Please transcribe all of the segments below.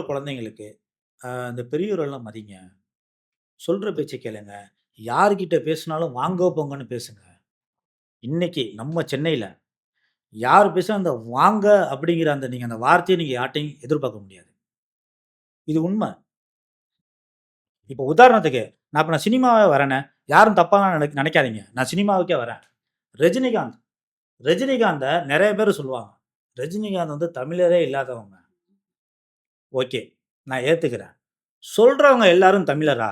குழந்தைங்களுக்கு இந்த பெரியவரெல்லாம் மதிங்க. சொல்ற பேச்ச கேளுங்க. யார்கிட்ட பேசினாலும் வாங்க, போங்கன்னு பேசுங்க. இன்னைக்கு நம்ம சென்னையில யார் பேசினா அந்த வாங்க அப்படிங்கிற நீங்க அந்த வார்த்தைய நீங்க யார்ட்டயும் எதிர்பார்க்க முடியாது. இது உண்ம. இப்போ உதாரணத்துக்கு, நான் சினிமாவே வரேனே, யாரும் தப்பாலாம் நெனைக்காதீங்க. நான் சினிமாவுக்கே வரேன். ரஜினிகாந்த் ரஜினிகாந்த நெறைய பேரு சொல்லுவாங்க. ரஜினிகாந்த் தமிழரே இல்லாதவங்க. ஓகே. நான் ஏத்துக்கிறேன். சொல்றவங்க எல்லாரும் தமிழரா?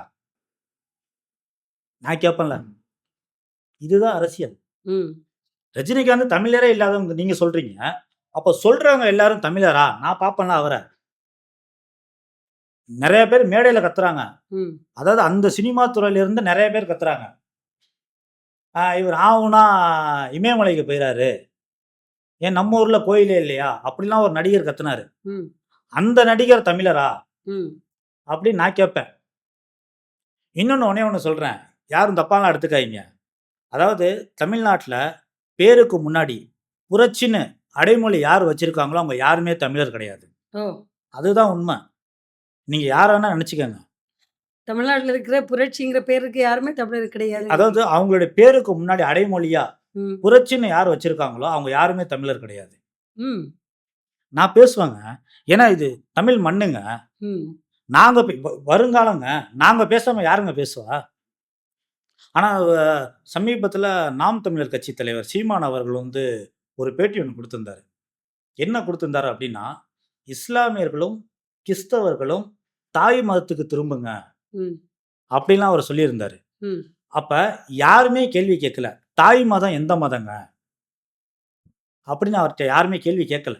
நான் கேட்பேன்ல. இதுதான் அரசியல். ரஜினிகாந்த் தமிழரே இல்லாதவங்க நீங்க சொல்றீங்க. அப்ப சொல்றவங்க எல்லாரும் தமிழரா? நான் பார்ப்பேன்ல அவர. நெறைய பேர் மேடையில கத்துறாங்க. அதாவது அந்த சினிமா துறையில இருந்து நெறைய பேர் கத்துறாங்க. இவர் ஆவுன்னா இமயமலைக்கு போயிறாரு. ஏன் நம்ம ஊர்ல கோயிலே இல்லையா? அப்படிலாம் ஒரு நடிகர் கத்துனாரு. அந்த நடிகர் தமிழரா? அப்படின்னு நான் கேட்பேன். இன்னொன்னு ஒண்ணே ஒண்ணு சொல்றேன். யாரும் தப்பாலாம் எடுத்துக்காதீங்க. அதாவது தமிழ்நாட்டுல பேருக்கு முன்னாடி புரட்சின்னு அடைமொழி யார் வச்சிருக்காங்களோ அவங்க யாருமே தமிழர் கிடையாது. அதுதான் உண்மை. நீங்க யார வேணா நினைச்சுக்கங்க. தமிழ்நாட்டுல இருக்கிற புரட்சிங்கிற பேருக்கு யாருமே தமிழர் கிடையாது. அதாவது அவங்களுடைய பேருக்கு முன்னாடி அடைமொழியா புரட்சின்னு யார் வச்சிருக்காங்களோ அவங்க யாருமே தமிழர் கிடையாது. நான் பேசுவேங்க. ஏன்னா இது தமிழ் மண்ணுங்க. நாங்க வருங்காலங்க. நாங்க பேசாம யாருங்க பேசுவா? ஆனா சமீபத்துல நாம் தமிழர் கட்சி தலைவர் சீமான் அவர்கள் ஒரு பேட்டி ஒண்ணு குடுத்திருந்தாரு. என்ன குடுத்திருந்தாரு அப்படின்னா, இஸ்லாமியர்களும், கிறிஸ்தவர்களும் தாய் மதத்துக்கு திரும்புங்க. அப்படிலாம் அவர் சொல்லியிருந்தாரு. அப்ப யாருமே கேள்வி கேட்கல. தாய் மதம் எந்த மதங்க? அப்படின்னு அவர்கிட்ட யாருமே கேள்வி கேட்கல.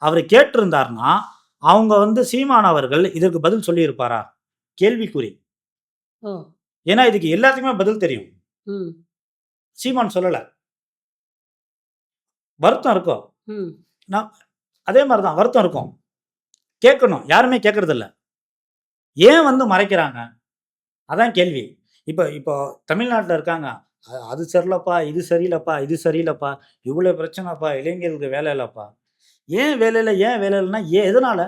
அவர் கேட்டிருந்தாருன்னா, அவங்க சீமான் அவர்கள் இதற்கு பதில் சொல்லி இருப்பாரா? கேள்விக்குறி. ஏன்னா இதுக்கு எல்லாத்துக்குமே பதில் தெரியும். சீமான் சொல்லல. வருத்தம் இருக்கும். நான் அதே மாதிரிதான் வருத்தம் இருக்கும். கேட்கணும். யாருமே கேட்கறது இல்ல. ஏன் மறைக்கிறாங்க? அதான் கேள்வி. இப்போ தமிழ்நாட்டுல இருக்காங்க. அது சரியில்லப்பா, இது சரியில்லப்பா, இது சரியில்லப்பா, இவ்வளவு பிரச்சனைப்பா, இளைஞர்களுக்கு வேலை இல்லப்பா. ஏன் வேலை இல்ல? ஏன் வேலை இல்லைன்னா எதனால?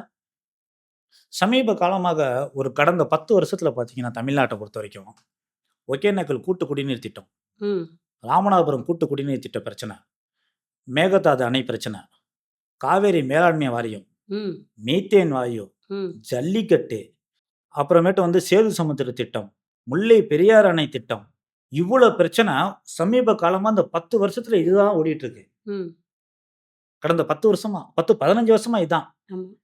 சமீப காலமாக ஒரு கடந்த 10 வருஷத்துல பார்த்தீங்கன்னா, தமிழ்நாட்டை பொறுத்த வரைக்கும் ஒகேனக்கல் கூட்டு குடிநீர் திட்டம், ராமநாதபுரம் கூட்டு குடிநீர் திட்ட பிரச்சனை, மேகதாது அணை பிரச்சனை, காவேரி மேலாண்மை வாரியம், மீத்தேன் வாயு, ஜல்லிக்கட்டு, அப்புறமேட்டு சேது சமுத்திர திட்டம், முல்லை பெரியாறு அணை திட்டம், இவ்வளவு பிரச்சனை சமீப காலமா இந்த 10 வருஷத்துல இதுதான் ஓடிட்டு இருக்கு. கடந்த 10 வருஷமா 15 வருஷமா இதுதான்.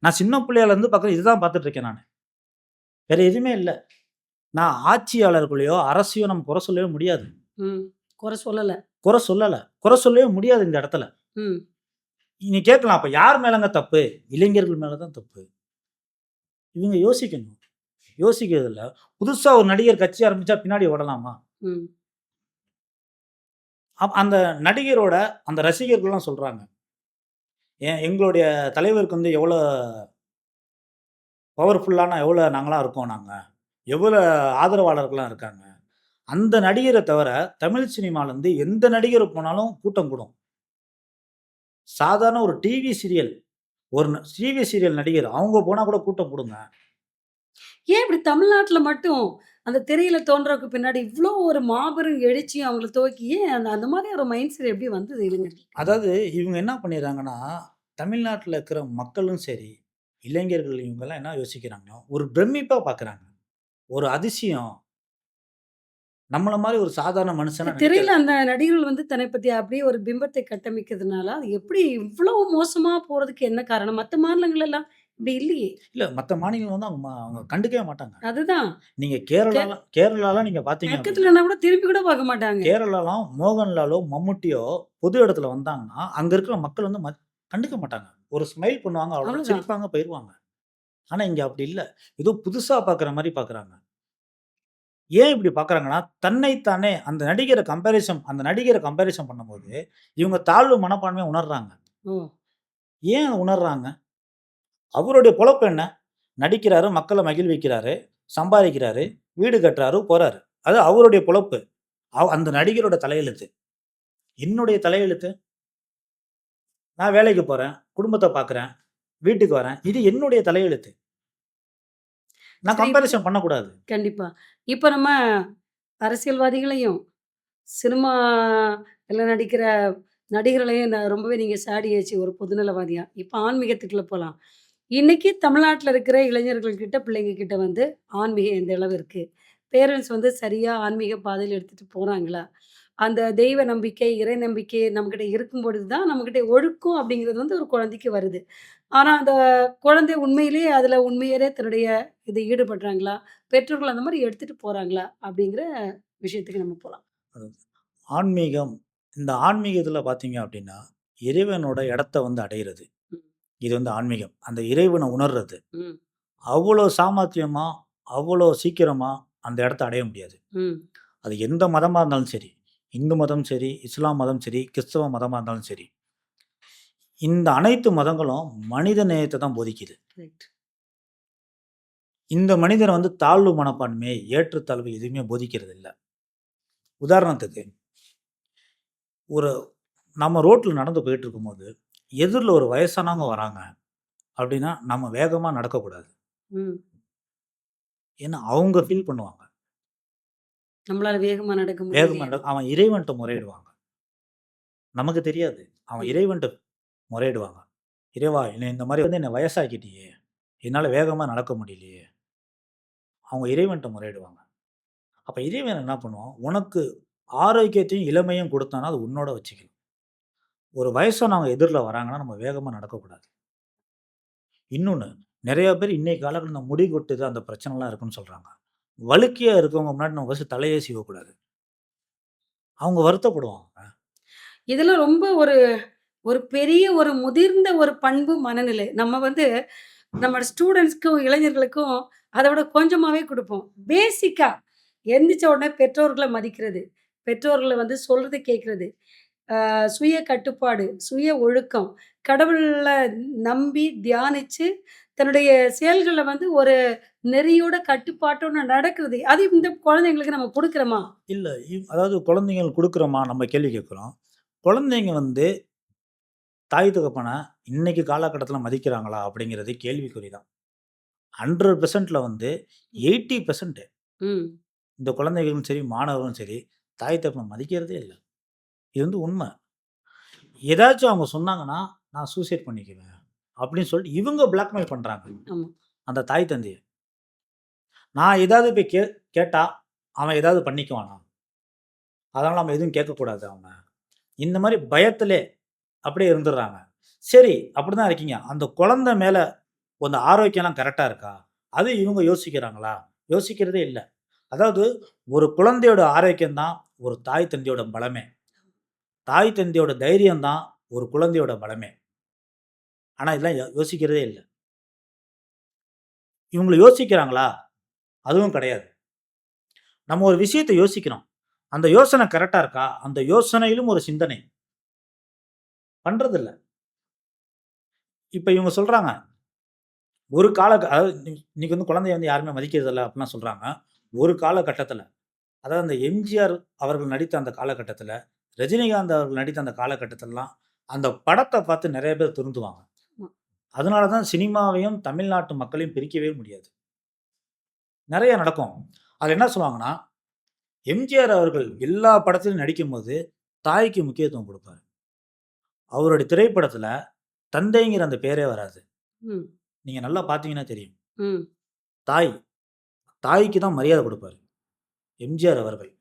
நான் சின்ன பிள்ளையால இருந்து பார்க்குறேன். இதுதான் பார்த்துட்டு இருக்கேன் நான். வேற எதுவுமே இல்லை. நான் ஆட்சியாளர்களையோ அரசையோ நம்ம குறை சொல்லவே முடியாது. குறை சொல்லல. குறை சொல்லவே முடியாது இந்த இடத்துல. நீ கேட்கலாம், அப்ப யார் மேலங்க தப்பு? இளைஞர்கள் மேலதான் தப்பு. இவங்க யோசிக்கணும். யோசிக்கிறது இல்ல. புதுசா ஒரு நடிகர் கட்சி ஆரம்பிச்சா பின்னாடி ஓடலாமா? அந்த நடிகரோட அந்த ரசிகர்கள்லாம் சொல்றாங்க, எங்களுடைய தலைவருக்கு எவ்வளோ பவர்ஃபுல்லான எவ்வளோ நாங்களாம் இருக்கோம், எவ்வளோ ஆதரவாளர்கள்லாம் இருக்காங்க. அந்த நடிகரை தவிர தமிழ் சினிமாலேருந்து எந்த நடிகர் போனாலும் கூட்டம் கூடும். சாதாரண ஒரு டிவி சீரியல் நடிகர் அவங்க போனா கூட கூட்டம் கூடுங்க. ஏன் இப்படி தமிழ்நாட்டுல மட்டும் அந்த திரையில தோன்றதுக்கு பின்னாடி இவ்வளோ ஒரு மாபெரும் எழுச்சி அவங்கள துவக்கி ஏன் அந்த மாதிரி ஒரு மைண்ட் செட் எப்படி வந்தது இளைஞர்கள்? அதாவது இவங்க என்ன பண்ணிடுறாங்கன்னா, தமிழ்நாட்டுல இருக்கிற மக்களும் சரி, இளைஞர்கள் இவங்கெல்லாம் என்ன யோசிக்கிறாங்கன்னா, ஒரு பிரமிப்பா பார்க்குறாங்க. ஒரு அதிசயம். நம்மள மாதிரி ஒரு சாதாரண மனுஷனா திரையில அந்த நடிகர்கள் தன்னை பத்தி அப்படியே ஒரு பிம்பத்தை கட்டமைக்கிறதுனால, அது எப்படி இவ்வளவு மோசமா போறதுக்கு என்ன காரணம்? மத்த மாநிலங்கள் எல்லாம் இப்படி இல்லையே. இல்ல மத்த மாநிலங்கள் அவங்க கண்டுக்கவே மாட்டாங்க. அதுதான். நீங்க கேரளாலாம் நீங்க பார்த்தீங்க பக்கத்துலனா கூட திரும்பி கூட பார்க்க மாட்டாங்க. கேரளாலாம் மோகன்லாலோ, மம்முட்டியோ பொது இடத்துல வந்தாங்கன்னா, அங்க இருக்கிற மக்கள் கண்டுக்க மாட்டாங்க. ஒரு ஸ்மைல் பண்ணுவாங்க, அவ்வளவுதான், சிரிப்பாங்க, போயிருவாங்க. ஆனா இங்க அப்படி இல்ல. ஏதோ புதுசா பார்க்குற மாரி பார்க்குறாங்க. ஏன் இப்படி பார்க்குறாங்கன்னா, தன்னைத்தானே அந்த நடிகரை கம்பேரிசன் பண்ணும்போது, இவங்க தாழ்வு மனப்பான்மைய உணர்றாங்க. ஏன் உணர்றாங்க? அவருடைய பொழப்பு என்ன? நடிக்கிறாரு, மக்கள மகிழ்விக்கிறாரு, சம்பாதிக்கிறாரு, வீடு கட்டுறாரு, போறாரு. அது அவருடைய பொழப்பு. அந்த நடிகரோட தலையெழுத்து. என்னுடைய தலையெழுத்து? நான் வேலைக்கு போறேன், குடும்பத்த பார்க்குறேன், வீட்டுக்கு வரேன். இது என்னுடைய தலையெழுத்து. நான் சரி, கம்பேரிசன் பண்ணக்கூடாது. கண்டிப்பா. இப்ப நம்ம அரசியல்வாதிகளையும், சினிமால நடிக்கிற நடிகர்களையும் ரொம்பவே நீங்க சாடியாச்சு ஒரு பொதுநலவாதியா. இப்ப ஆன்மீகத்துக்குள்ள போலாம். இன்னைக்கு தமிழ்நாட்டுல இருக்கிற இளைஞர்கள் கிட்ட, பிள்ளைங்க கிட்ட வந்து ஆன்மீகம் எந்த அளவு இருக்கு? பேரண்ட்ஸ் வந்து சரியா ஆன்மீக பாதையில எடுத்துட்டு போறாங்களா? அந்த தெய்வ நம்பிக்கை, இறை நம்பிக்கை நம்மகிட்ட இருக்கும்பொழுது தான், நம்மகிட்ட ஒழுக்கம் அப்படிங்கிறது வந்து ஒரு குழந்தைக்கு வருது. ஆனா, அந்த குழந்தை உண்மையிலேயே அதுல உண்மையாலே தன்னுடைய இது ஈடுபடுறாங்களா? பெற்றோர்கள் அந்த மாரி எடுத்துட்டு போறாங்களா? அப்படிங்கிற விஷயத்துக்கு நம்ம போலாம். அது ஆன்மீகம் இந்த ஆன்மீகத்தில பார்த்தீங்க அப்டின்னா, இறைவனோட இடத்த வந்து அடையிறது. ம், இது வந்து ஆன்மீகம். அந்த இறைவன உணர்றது. ம், அவ்வளோ சாமர்த்தியமா, அவ்வளோ சீக்கிரமா அந்த இடத்த அடைய முடியாது. ம், அது எந்த மதமா இருந்தாலும் சரி. இந்து மதம் சரி, இஸ்லாம் மதம் சரி, கிறிஸ்தவ மதமா இருந்தாலும் சரி. இந்த அனைத்து மதங்களும் மனித நேயத்த தான் போதிக்குது. ரைட். இந்த மனிதன வந்து தாழ்வு மனப்பான்மை, ஏற்றத்தாழ்வு எதுவுமே போதிக்கிறது இல்ல. உதாரணத்துக்கு, ஒரு நம்ம ரோட்ல நடந்து போயிட்டுருக்கும்போது, எதிர்ல ஒரு வயசானவங்க வராங்க அப்டின்னா, நம்ம வேகமா நடக்கக்கூடாது. ம். ஏன்னா, அவங்க ஃபீல் பண்ணுவாங்க. நம்மளால வேகமா நடக்க வேகமா முடியலையே. அவன் இறைவன்ட்ட முறையிடுவாங்க. நமக்கு தெரியாது. அவன் ம். இறைவன்ட்ட முறையிடுவாங்க. "இறைவா! என்னை இந்த மாரி வந்து என்ன வயசாக்கிட்டியே! என்னால வேகமா நடக்க முடியலையே!" அவங்க இறைவன்ட்ட முறையிடுவாங்க. அப்ப இறைவன் என்ன பண்ணுவான், உனக்கு ஆரோக்கியத்தையும், இளமையும் குடுத்தான்னா, அது உன்னோட வச்சுக்கணும். ஒரு வயசானவங்க எதிர்ல வராங்கன்னா, நம்ம வேகமா நடக்கக்கூடாது. இன்னொன்னு, நெறைய பேர் இன்னைய காலகட்டத்துல முடி கொட்டுது, அந்த பிரச்சனைலாம் இருக்குன்னு சொல்றாங்க. வழுக்கையா இருக்கவங்க முன்னாடி நம்ம ஃபர்ஸ்ட்டு தலையே சீவக்கூடாது. அவங்க வருத்தப்படுவாங்க. இதெல்லாம் ரொம்ப ஒரு ஒரு பெரிய ஒரு முதிர்ந்த ஒரு பண்பு, மனநிலை. நம்ம வந்து நம்ம ஸ்டூடண்ட்ஸ்க்கும், இளைஞர்களுக்கும் அத விட கொஞ்சமாவே குடுப்போம். பேசிக்கா எந்திரிச்ச உடனே பெற்றோர்கள மதிக்கிறது. பெற்றோர்கள வந்து சொல்றத கேட்கிறது. சுய கட்டுப்பாடு, சுய ஒழுக்கம், கடவுள நம்பி தியானிச்சு, தன்னுடைய செயல்கள வந்து ஒரு நெறியோட, கட்டுப்பாட்டோட நடக்கிறது. அது இந்த குழந்தைங்களுக்கு நம்ம குடுக்குறோமா? இல்ல அதாவது குழந்தைங்களுக்கு குடுக்குறோமா? நம்ம கேள்வி கேட்கிறோம். குழந்தைங்க வந்து தாய் தகப்பன இன்னைக்கு காலகட்டத்தில மதிக்கிறாங்களா? அப்படிங்கிறது கேள்விக்குறி தான். 100%ல வந்து 80% ம். இந்த குழந்தைகளும் சரி, மாணவர்களும் சரி, தாய் தகப்பன மதிக்கிறதே இல்ல. இது வந்து உண்ம. ஏதாச்சும் அவங்க சொன்னாங்கன்னா, நான் சூசைட் பண்ணிக்குவேன். அப்படின்னு சொல்லிட்டு இவங்க பிளாக்மெயில் பண்றாங்க. ஆமா. அந்த தாய் தந்தைய. நான் ஏதாவது போய் கேட்டா, அவன் ஏதாவது பண்ணிக்குவானா? அதனால நம்ம எதுவும் கேட்கக்கூடாது அவன. இந்த மாரி பயத்திலே அப்படியே இருந்துர்றாங்க. சரி, அப்படிதான் இருக்கீங்க. அந்த குழந்தை மேல அந்த ஆரோக்கியம்லாம் கரெக்ட்டா இருக்கா? அது இவங்க யோசிக்கிறாங்களா? யோசிக்கிறதே இல்ல. அதாவது ஒரு குழந்தையோட ஆரோக்கியம் தான் ஒரு தாய் தந்தையோட பலமே. தாய் தந்தையோட தைரியம் தான் ஒரு குழந்தையோட பலமே. ஆனா இதெல்லாம் யோசிக்கிறதே இல்ல. இவங்க யோசிக்கிறாங்களா? அதுவும் கிடையாது. நம்ம ஒரு விஷயத்த யோசிக்கிறோம். அந்த யோசனை கரெக்ட்டா இருக்கா? அந்த யோசனையிலும் ஒரு சிந்தனை. பண்றதில்ல. இப்ப இவங்க சொல்றாங்க. ஒரு அதாவது இன்னைக்கு வந்து குழந்தைய வந்து யாருமே மதிக்கிறதில்ல அப்டிலாம் சொல்றாங்க. ஒரு காலகட்டத்தில, அதாவது அந்த எம்ஜிஆர் அவர்கள் நடித்த அந்த காலகட்டத்தில, ரஜினிகாந்த் அவர்கள் நடித்த அந்த காலகட்டத்திலலாம், அந்த படத்த பார்த்து நெறைய பேர் திருந்துவாங்க. ஆமா. அதனால தான் சினிமாவையும், தமிழ்நாட்டு மக்களையும் பிரிக்கவே முடியாது. நெறைய நடக்கும். அதுல என்ன சொல்லுவாங்கன்னா, எம்ஜிஆர் அவர்கள் எல்லா படத்திலும் நடிக்கும்போது, தாய்க்கு முக்கியத்துவம் குடுப்பாரு. அவருடைய திரைப்படத்தில தந்தைங்கிற அந்த பேரே வராது. ம். நீங்க நல்லா பார்த்தீங்கன்னா தெரியும். ம். தாய், தாய்க்கு தான் மரியாதை குடுப்பாரு. எம்ஜிஆர் அவர்கள்.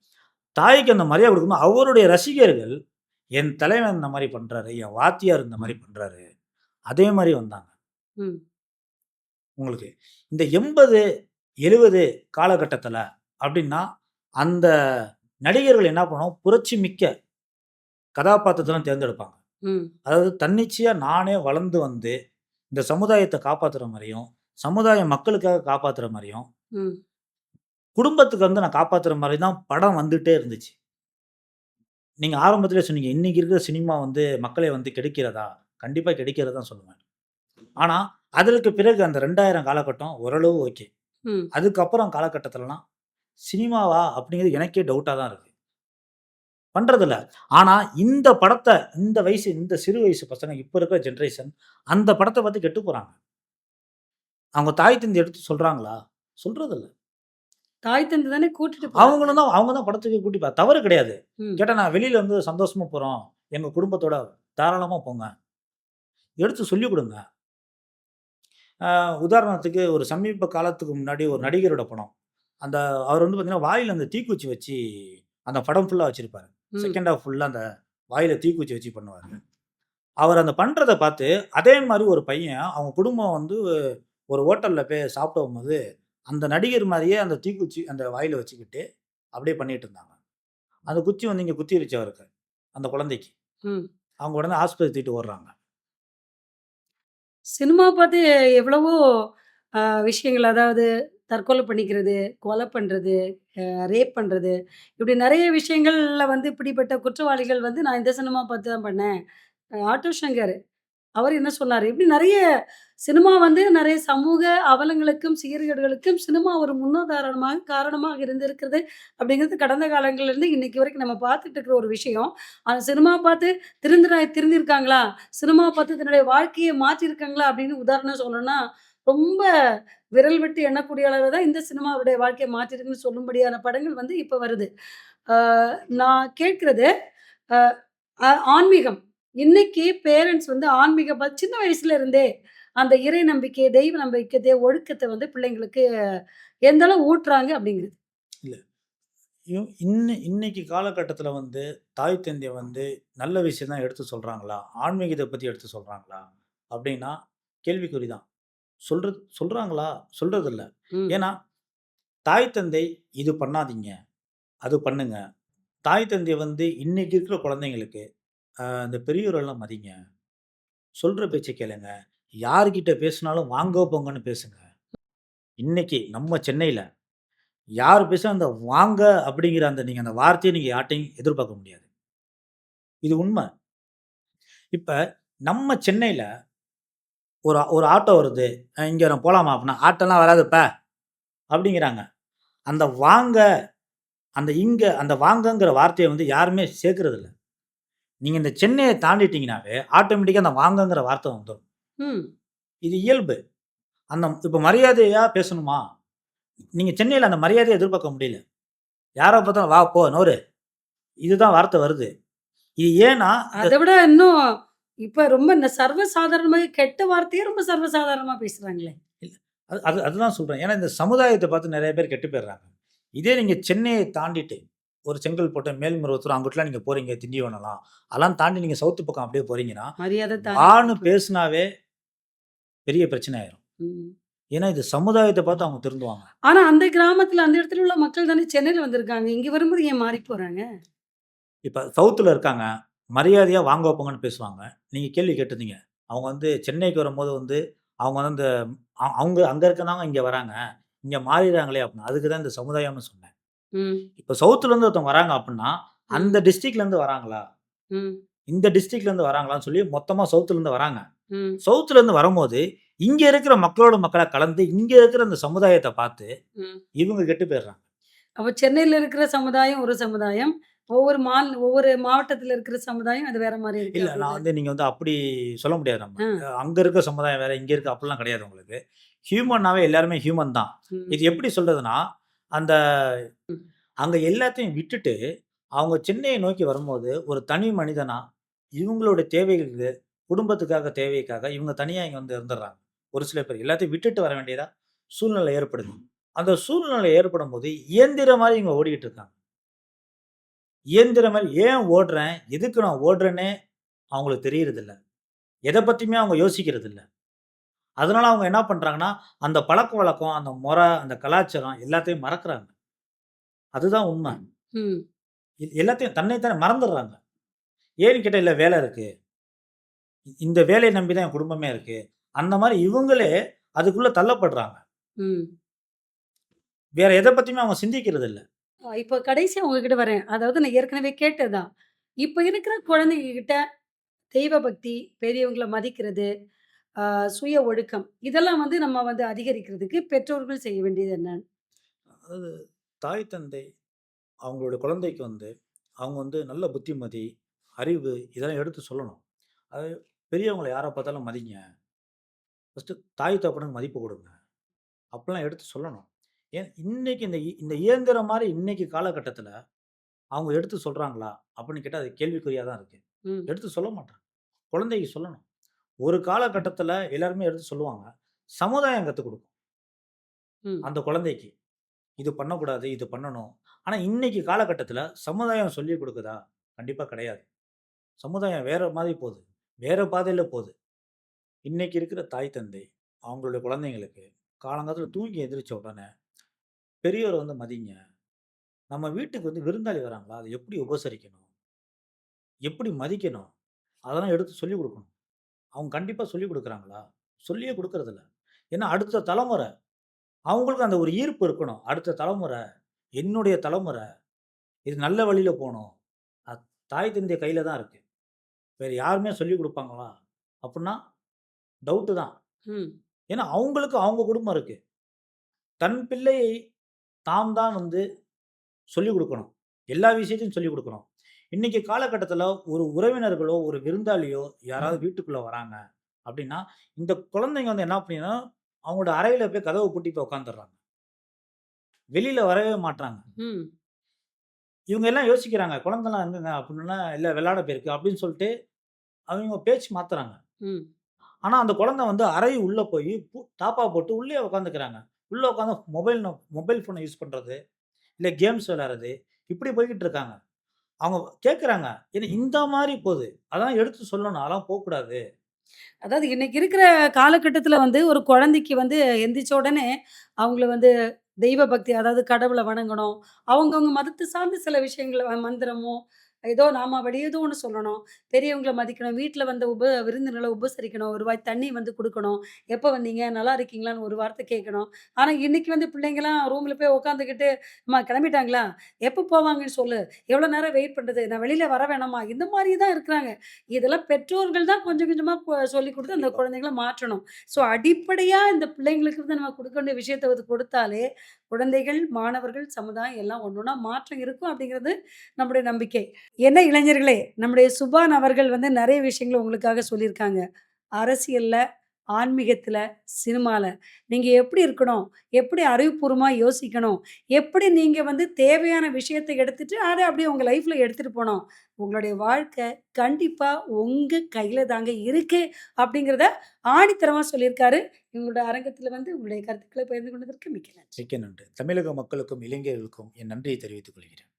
தாய்க்கு அந்த மரியாதை குடுக்கும்போது, அவருடைய ரசிகர்கள், என் தலைவன் இந்த மாரி பண்றாரு, என் வாத்தியார் இந்த மாரி பண்றாரு. அதே மாரி வந்தாங்க. ம். உங்களுக்கு இந்த 80, 70 காலகட்டத்தில அப்டின்னா, அந்த நடிகர்கள் என்ன பண்ணுவோம், புரட்சி மிக்க கதாபாத்திரத்த தான் தேர்ந்தெடுப்பாங்க. ம். அதாவது தன்னிச்சையா நானே வளர்ந்து வந்து, இந்த சமுதாயத்த காப்பாத்துற மாரியும், சமுதாயம் மக்களுக்காக காப்பாத்துற மாரியும், ம். குடும்பத்துக்கு வந்து நான் காப்பாத்துற மாரி தான் படம் வந்துட்டே இருந்துச்சு. நீங்க ஆரம்பத்திலே சொன்னீங்க, இன்னைக்கு இருக்கிற சினிமா வந்து மக்களை வந்து கெடுக்கிறதா? கண்டிப்பா கெடுக்கிறது தான் சொல்லுவேன். ஆனா, அதற்கு பிறகு அந்த 2000 காலகட்டம் ஓரளவு ஓகே. ம். அதுக்கப்புறம் காலகட்டத்திலலாம், சினிமாவா? அப்படிங்கிறது எனக்கே டவுட்டா தான் இருக்கு. பண்றதில்ல. ஆனா, இந்த படத்த இந்த வயசு இந்த சிறு வயசு பசங்க இப்ப இருக்கிற ஜெனரேஷன் அந்த படத்த பார்த்து கெட்டு போறாங்க. அவங்க தாய் தந்தை எடுத்து சொல்றாங்களா? சொல்றதில்ல. தாய் தந்தை தானே கூட்டிட்டு போறாங்க. அவங்க தான் படத்துக்கு தவறு கிடையாது. ம். கேட்டா நான் வெளியில இருந்து சந்தோஷமா போறோம். எங்க குடும்பத்தோட தாராளமா போங்க. எடுத்து சொல்லிக் குடுங்க. உதாரணத்துக்கு ஒரு சமீப காலத்துக்கு முன்னாடி ஒரு நடிகரோட படம். அந்த அவர் வந்து பார்த்தீங்கன்னா, வாயில அந்த தீக்குச்சி வச்சு அந்த படம் ஃபுல்லா வச்சிருப்பாரு. ம். செகண்ட் ஹால்ஃப் ஃபுல்லா அந்த வாயில தீக்குச்சி வச்சு பண்ணுவாரு. அவர் அந்த பண்றத பார்த்து, அதே மாரி ஒரு பையன் அவங்க குடும்பம் வந்து ஒரு ஹோட்டல்ல போய் சாப்பிட்டு வரும்போது, அந்த நடிகர் மாரியே அந்த தீக்குச்சி அந்த வாயில வச்சுக்கிட்டு, அப்படியே பண்ணிட்டு இருந்தாங்க. அந்த குச்சி வந்து இங்க குத்திருச்சு அவருக்கு, அந்த குழந்தைக்கு. ம். அவங்க உடனே ஆஸ்பத்திரி தூக்கிட்டு ஓடுறாங்க. சினிமா பார்த்து எவ்வளவோ அ விஷயங்கள் அதாவது தற்கொலை பண்ணிக்கிறது, கொலை பண்றது, ரேப் பண்றது, இப்படி நெறைய விஷயங்கள்ல வந்து இப்படிப்பட்ட குற்றவாளிகள் வந்து நான் இந்த சினிமா பார்த்து தான் பண்ணேன். ஆட்டோ சங்கர் அவர் என்ன சொன்னாரு? இப்படி நெறைய சினிமா வந்து நெறைய சமூக அவலங்களுக்கும், சீர்கேடுகளுக்கும் சினிமா ஒரு முன்னுதாரணமாக காரணமாக இருந்திருக்கிறது. அப்படிங்கிறது கடந்த காலங்கள்ல இருந்து இன்னைக்கு வரைக்கும் நம்ம பார்த்துட்டு இருக்கிற ஒரு விஷயம். ஆனா சினிமா பார்த்து திருந்திருக்காங்களா? சினிமா பார்த்து தன்னுடைய வாழ்க்கைய மாற்றியிருக்காங்களா? அப்படின்னு உதாரணம் சொல்லணும்னா, ரொம்ப விரல் விட்டு எண்ணக்கூடிய அளவு தான் இந்த சினிமாவுடைய வாழ்க்கைய மாற்றிருக்குன்னு சொல்லும்படியான படங்கள் வந்து இப்ப வருது. ஆ நான் கேட்கிறது, அ ஆன்மீகம். இன்னைக்கு பேரண்ட்ஸ் வந்து ஆன்மீகம் சின்ன வயசுல இருந்தே அந்த இறை நம்பிக்கை, தெய்வ நம்பிக்கை, ஒழுக்கத்த வந்து பிள்ளைங்களுக்கு எந்த அளவு ஊட்டுறாங்க அப்படிங்கிறது. இல்ல. இன்னைக்கு காலகட்டத்தில வந்து, தாய் தந்தை வந்து நல்ல விஷயம் தான் எடுத்து சொல்றாங்களா? ஆன்மீகத்த பத்தி எடுத்து சொல்றாங்களா? அப்படின்னா, கேள்விக்குறி தான். சொல்றாங்களா? சொல்றதில்ல. ம். ஏன்னா, தாய் தந்தை இது பண்ணாதீங்க, அது பண்ணுங்க. தாய் தந்தை வந்து இன்னைக்கு இருக்கிற குழந்தைங்களுக்கு, இந்த பெரியோரெல்லாம் மதிங்க. சொல்ற பேச்ச கேளுங்க. யார்கிட்ட பேசினாலும் வாங்க, போங்கன்னு பேசுங்க. இன்னைக்கு நம்ம சென்னையில யார் பேசினா அந்த வாங்க அப்படிங்கிற நீங்க அந்த வார்த்தைய நீங்க யார்ட்டயும் எதிர்பார்க்க முடியாது. இது உண்ம. இப்ப நம்ம சென்னையில ஒரு ஒரு ஆட்டோ வருது. இங்க நான் போலாமா? அப்படின்னா, "ஆட்டோலாம் வராதுப்பா" அப்படிங்கிறாங்க. அந்த வாங்க, அந்த வாங்கங்கிற வார்த்தைய வந்து யாருமே சேர்க்கிறதில்ல. நீங்க இந்த சென்னைய தாண்டிட்டீங்கன்னாவே, ஆட்டோமேட்டிக்கா அந்த வாங்கங்கிற வார்த்தை வந்துரும். ம். இது இயல்பு. இப்ப மரியாதையா பேசணுமா? நீங்க சென்னையில அந்த மரியாதைய எதிர்பார்க்க முடியல. யார பார்த்தாலும், "வா, போ, நவுரு" இதுதான் வார்த்தை வருது. இது ஏன்னா, அத விட இன்னும் இப்ப ரொம்ப இந்த சர்வசாதாரணமா கெட்ட வார்த்தையே ரொம்ப சர்வசாதாரணமா பேசுறாங்களே. இல்ல. அதுதான் சொல்றேன். ஏன்னா இந்த சமுதாயத்த பார்த்து நெறைய பேர் கெட்டு போயிடுறாங்க. இதே நீங்க சென்னைய தாண்டிட்டு, ஒரு செங்கல்பட்டு, மேல்மருவத்தூர் அங்குட்டுலாம் நீங்க போறீங்க திண்டிவனம்லாம். அதெல்லாம் தாண்டி நீங்க சவுத்து பக்கம் அப்படியே போறீங்கன்னா, மரியாதை தாண்டி வான்னு போயிட்டு. பேசுனாவே பெரிய பிரச்சனை ஆயிரும். ம். ஏன்னா இது சமுதாயத்த பார்த்து அவங்க திருந்துவாங்க. ஆனா அந்த கிராமத்துல, அந்த இடத்துல உள்ள மக்கள் தானே சென்னையில வந்திருக்காங்க. இங்க வரும்போது ஏன் மாறி போறாங்க? இப்ப சவுத்துல இருக்காங்க. மரியாதையா வாங்க போங்கன்னு பேசுவாங்க. நீங்க கேள்வி கேட்டிருந்தீங்க. அவங்க வந்து சென்னைக்கு வரும்போது வந்து, அவங்க வந்து இந்த அவங்க அங்க இருக்கிறவங்க இங்க வராங்க. இங்க மாறிறாங்களே அப்படின்னு. அதுக்கு தான் இந்த சமுதாயம்னு சொன்னேன். ம். இப்ப சவுத்துலருந்து ஒருத்தவங்க வராங்க அப்புட்ன்னா, அந்த ம். டிஸ்ட்ரிக்ட்லருந்து வராங்களா? ம். இந்த டிஸ்ட்ரிக்ட்லருந்து வராங்களான்னு சொல்லி மொத்தமா சவுத்துலருந்து வராங்க. ம். சவுத்துலருந்து வரும்போது, இங்க இருக்கிற மக்களோட மக்களா கலந்து, இங்க இருக்கிற அந்த சமுதாயத்த பார்த்து, ம். இவங்க கெட்டு போயிடுறாங்க. அப்ப சென்னையில இருக்கிற சமுதாயம் ஒரு சமுதாயம். ஒவ்வொரு மாவட்டத்துல இருக்கிற சமுதாயம் அது வேற மாரி இருக்கு இல்ல நான் அப்படிதான். வந்து நீங்க வந்து அப்படி சொல்ல முடியாது நம்ம. ஆ. அங்க இருக்க சமுதாயம் வேற, இங்க இருக்க அப்படிலாம் கிடையாது உங்களுக்கு. ஹியூமன்னாவே எல்லாருமே ஹியூமன் தான். ம். இது எப்படி சொல்றதுன்னா, அந்த ம். அங்க எல்லாத்தையும் விட்டுட்டு, அவங்க சென்னைய நோக்கி வரும்போது, ஒரு தனி மனிதனா, இவங்களோட தேவைகளுக்கு, குடும்பத்துக்காக தேவைக்காக இவங்க தனியா இங்க வந்து இருந்துர்றாங்க. ஒரு சில பேர் எல்லாத்தையும் விட்டுட்டு வர வேண்டியதா சூழ்நிலை ஏற்படுது. அந்த சூழ்நிலை ஏற்படும்போது, இயந்திரம் மாரி இவங்க ஓடிக்கிட்டு இருக்காங்க. இயந்திரம் மாரி ஏன் ஓடுறேன்? எதுக்கு நான் ஓடுறேன்னே அவங்களுக்கு தெரியறதில்ல. எத பத்தியுமே அவங்க யோசிக்கிறதில்ல. அதனால அவங்க என்ன பண்றாங்கன்னா, அந்த பழக்கவழக்கம், அந்த அந்த கலாச்சாரம் எல்லாத்தையும் மறக்குறாங்க. அதுதான் உண்ம. ம். எல்லாத்தையும் தன்னை தானே மறந்துடுறாங்க. ஏன்னு கேட்டா, இல்ல வேலை இருக்கு. இந்த வேலைய நம்பி தான் என் குடும்பமே இருக்கு. அந்த மாரி இவங்களே அதுக்குள்ள தள்ளப்படுறாங்க. ம். வேற எத பத்தியுமே அவங்க சிந்திக்கிறது இல்ல. இப்ப கடைசியா உங்ககிட்ட வரேன். அதாவது நான் ஏற்கனவே கேட்டது தான். இப்ப இருக்கிற குழந்தைங்க கிட்ட தெய்வ பக்தி, பெரியவங்கள மதிக்கிறது, ஆ சுய ஒழுக்கம் இதெல்லாம் வந்து நம்ம வந்து அதிகரிக்கிறதுக்கு பெற்றோர்கள் செய்ய வேண்டியது என்ன? அதாவது தாய், தந்தை அவங்களோட குழந்தைக்கு வந்து அவங்க வந்து நல்ல புத்திமதி, அறிவு இதெல்லாம் எடுத்து சொல்லணும். அது பெரியவங்கள யார பார்த்தாலும் மதிங்க. ஃபர்ஸ்ட்டு தாய், தகப்பனுக்கு மதிப்பு குடுங்க. அப்பலாம் எடுத்து சொல்லணும். ஏன் இன்னைக்கு இந்த இயந்திரம் மாரி இன்னைக்கு காலகட்டத்தில அவங்க எடுத்து சொல்றாங்களா? அப்படின்னு கேட்டா அது கேள்விக்குறியா தான் இருக்கு. ம். எடுத்து சொல்ல மாட்றாங்க. குழந்தைக்கு சொல்லணும். ஒரு காலகட்டத்தில எல்லாருமே எடுத்து சொல்லுவாங்க. சமுதாயம் கத்துக் குடுக்கும். ம். அந்த குழந்தைக்கு. இது பண்ணக்கூடாது, இது பண்ணணும். ஆனா இன்னைக்கு காலகட்டத்தில சமுதாயம் சொல்லிக் குடுக்குதா? கண்டிப்பா கிடையாது. சமுதாயம் வேற மாதிரி போது. வேற பாதையில போது. இன்னைக்கு இருக்கிற தாய், தந்தை அவங்களுடைய குழந்தைங்களுக்கு காலங்காத்தால தூங்கி எந்திரிச்ச உடனே, பெரியவர வந்து மதிங்க. நம்ம வீட்டுக்கு வந்து விருந்தாளி வராங்களா, அத எப்படி உபசரிக்கணும்? எப்படி மதிக்கணும்? அதெல்லாம் எடுத்து சொல்லிக் குடுக்கணும். அவங்க கண்டிப்பா சொல்லிக் குடுக்குறாங்களா? சொல்லியே குடுக்குறதில்ல. ஏன்னா அடுத்த தலைமுறை, அவங்களுக்கு அந்த ஒரு ஈர்ப்பு இருக்கணும். அடுத்த தலைமுறை, என்னுடைய தலைமுறை, இது நல்ல வழியில போணும். அது தாய், தந்தை கையில தான் இருக்கு. வேற யாருமே சொல்லிக் குடுப்பாங்களா? அப்புட்ன்னா டவுட்டு தான். ம். ஏன்னா அவங்களுக்கு அவங்க குடும்பம் இருக்கு. தன் பிள்ளையை தாம் தான் வந்து சொல்லிக் குடுக்கணும். எல்லா விஷயத்தையும் சொல்லிக் குடுக்கணும். இன்னைக்கு காலகட்டத்தில ஒரு உறவினர்களோ, ஒரு விருந்தாளியோ யாராவது வீட்டுக்குள்ள வராங்க அப்டின்னா, இந்த குழந்தைங்க வந்து என்ன பண்ணிரும், அவங்களோட அறையில போய் கதவ பூட்டி போய் உட்கார்ந்துர்றாங்க. வெளியில வரவே மாட்றாங்க. ம். இவங்க எல்லாம் யோசிக்கிறாங்க, குழந்தலாம் எங்கங்க அப்டின்னா, இல்ல விளையாட போயிருக்கு அப்டின்னு சொல்ட்டு அவங்க பேச்சு மாத்துறாங்க. ம். ஆனா அந்த குழந்தை வந்து அறை உள்ள போய் தாப்பா போட்டு உள்ளயே உட்காந்துக்கிறாங்க. உள்ள உட்காந்து மொபைல் ஃபோன யூஸ் பண்றது, இல்ல கேம்ஸ் விளையாடுறது, இப்டி போய்க்கிட்டு இருக்காங்க. அவங்க கேட்குறாங்க. ஏன்னா இந்த மாரி போது. அதெல்லாம் எடுத்து சொல்லணும். அதெல்லாம் போக்கூடாது. அதாவது இன்னைக்கு இருக்கிற காலகட்டத்தில வந்து ஒரு குழந்தைக்கு வந்து எந்திரிச்ச உடனே அவங்கள வந்து தெய்வ பக்தி அதாவது கடவுள வணங்கணும். அவங்கவங்க மதத்த சார்ந்த சில விஷயங்கள மந்திரமோ, ஏதோ நாமாவளி ஏதோ ஒண்ணு சொல்லணும். பெரியவங்கள மதிக்கணும். வீட்ல வந்த விருந்தினர்கள உபசரிக்கணும். ஒரு வாய் தண்ணி வந்து குடுக்கணும். "எப்ப வந்தீங்க? நல்லா இருக்கீங்களான்னு?" ஒரு வார்த்தை கேட்கணும். ஆனா இன்னைக்கு வந்து பிள்ளைங்கலாம் ரூம்ல போய் உட்காந்துக்கிட்டு, "அம்மா கிளம்பிட்டாங்களா? எப்ப போவாங்கன்னு சொல்லு. எவ்வளோ நேரம் வெயிட் பண்றது? நான் வெளியில வர வேணாமா?" இந்த மாரி தான் இருக்கிறாங்க. இதெல்லாம் பெற்றோர்கள் தான் கொஞ்சம் கொஞ்சமா சொல்லிக் குடுத்து அந்த கண்டிப்பா. குழந்தைங்கள மாற்றணும். ஸோ அடிப்படையா இந்த பிள்ளைங்களுக்கு வந்து நம்ம குடுக்க வேண்டிய விஷயத்த வந்து கொடுத்தாலே, குழந்தைகள், மாணவர்கள், சமுதாயம் எல்லாம் ஒண்ணொண்ணா மாற்றம் இருக்கும் அப்படிங்கிறது நம்முடைய நம்பிக்கை. என்ன இளைஞர்களே, நம்முடைய சுபான் அவர்கள் வந்து நெறைய விஷயங்கள உங்களுக்காக சொல்லியிருக்காங்க. அரசியல்ல, ஆன்மீகத்தில, சினிமால நீங்க எப்படி இருக்கணும்? எப்படி அறிவுபூர்வமா யோசிக்கணும்? எப்படி நீங்க வந்து தேவையான விஷயத்த எடுத்துட்டு, அத அப்படியே உங்க லைஃப்ல எடுத்துட்டு போணும். உங்களுடைய வாழ்க்கை கண்டிப்பா உங்க கையில தாங்க இருக்கு. அப்படிங்கிறத ஆணித்தரமா சொல்லியிருக்காரு. உங்களோட அரங்கத்தில வந்து உங்களுடைய கருத்துக்கள பகிர்ந்து கொண்டதற்கு மிக்க நன்றி. மிக்க நன்றி. தமிழக மக்களுக்கும், இளைஞர்களுக்கும் என் நன்றியை தெரிவித்துக் கொள்கிறேன்.